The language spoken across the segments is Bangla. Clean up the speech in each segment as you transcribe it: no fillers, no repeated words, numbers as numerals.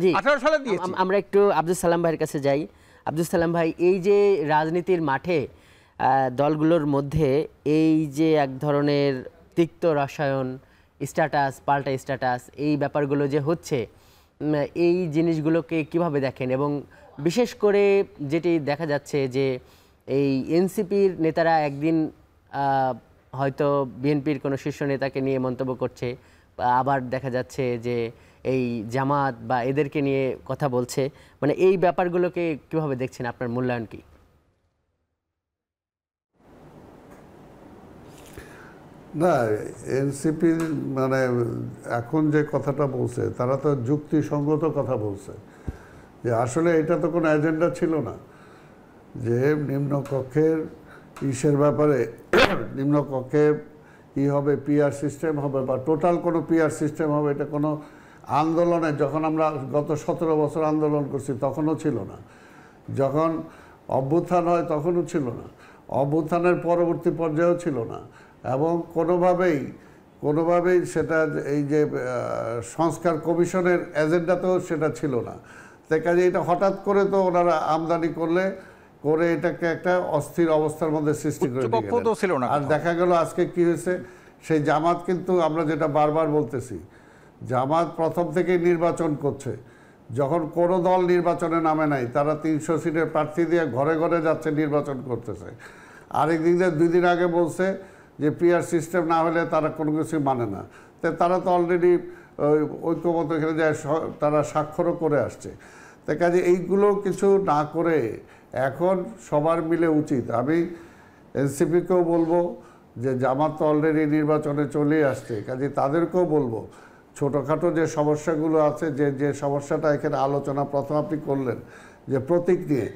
জি 18 সালে দিয়েছি। আমরা একটু আব্দুল সালাম ভাইয়ের কাছে যাই। আব্দুল সালাম ভাই, এই যে রাজনীতির মাঠে দলগুলোর মধ্যে এই যে এক ধরনের তিক্ত রসায়ন, স্ট্যাটাস পাল্টা স্ট্যাটাস, এই ব্যাপারগুলো যে হচ্ছে, এই জিনিসগুলোকে কিভাবে দেখেন? এবং বিশেষ করে যেটি দেখা যাচ্ছে যে এই এনসিপির নেতারা একদিন হয়তো বিএনপির কোনো শীর্ষ নেতাকে নিয়ে মন্তব্য করছে, আবার দেখা যাচ্ছে যে এই জামাত বা এদেরকে নিয়ে কথা বলছে। মানে এই ব্যাপারগুলোকে কিভাবে দেখছেন, আপনার মূল্যায়ন কি? না, এনসিপি মানে এখন যে কথাটা বলছে তারা তো যুক্তিসঙ্গত কথা বলছে যে আসলে এটা তো কোনো এজেন্ডা ছিল না যে নিম্নকক্ষের ইসের ব্যাপারে নিম্নকক্ষে হবে পিআর সিস্টেম হবে বা টোটাল কোনো পিআর সিস্টেম হবে, এটা কোনো আন্দোলনে যখন আমরা গত 17 বছর আন্দোলন করছি তখনও ছিল না, যখন অভ্যুত্থান হয় তখনও ছিল না, অভ্যুত্থানের পরবর্তী পর্যায়েও ছিল না, এবং কোনোভাবেই সেটা এই যে সংস্কার কমিশনের এজেন্ডাতেও সেটা ছিল না। তাই কাজে এটা হঠাৎ করে তো ওনারা আমদানি করে এটাকে একটা অস্থির অবস্থার মধ্যে সৃষ্টি করে দিলেন। আর দেখা গেল আজকে কি হয়েছে, সেই জামাত কিন্তু আমরা যেটা বারবার বলতেছি, জামাত প্রথম থেকেই নির্বাচন করছে, যখন কোনো দল নির্বাচনে নামে নাই তারা 300 সিটের প্রার্থী দিয়ে ঘরে ঘরে যাচ্ছে, নির্বাচন করতেছে। আরেক দিক দিয়ে 2 দিন আগে বলছে যে পিআর সিস্টেম না হলে তারা কোনো কিছু মানে না। তারা তো অলরেডি ঐক্যমত এখানে যায়, তারা স্বাক্ষরও করে আসছে। তাই কাজে এইগুলো কিছু না করে এখন সবার মিলে উচিত, আমি এনসিপিকেও বলবো যে জামাত তো অলরেডি নির্বাচনে চলেই আসছে, কাজে তাদেরকেও বলবো ছোটোখাটো যে সমস্যাগুলো আছে, যে সমস্যাটা এখানে আলোচনা প্রথম আপনি করলেন যে প্রতীক নিয়ে,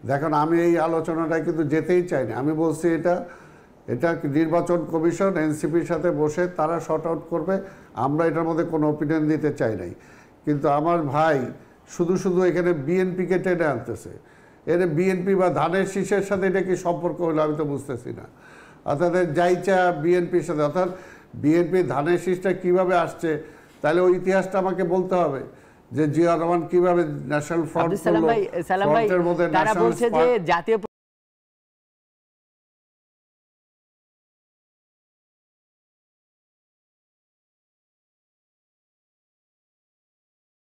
দেখুন আমি এই আলোচনাটায় কিন্তু যেতেই চাই না। আমি বলছি এটা নির্বাচন কমিশন এনসিপির সাথে বসে তারা শর্ট আউট করবে, আমরা এটার মধ্যে কোনো ওপিনিয়ন দিতে চাই নাই। কিন্তু আমার ভাই শুধু এখানে বিএনপিকে টেনে আনতেছে, এর বিএনপি বা ধানের শীষের সাথে এটা কি সম্পর্ক হলো আমি তো বুঝতেছি না। অর্থাৎ যাইচা বিএনপির সাথে, অর্থাৎ বিএনপি ধানের শীষটা কীভাবে আসছে, তাহলে ওই ইতিহাসটা আমাকে বলতে হবে যে জিয়া রহমান কীভাবে ন্যাশনাল ফ্রন্টের মধ্যে তারা বলছে যে জাতীয়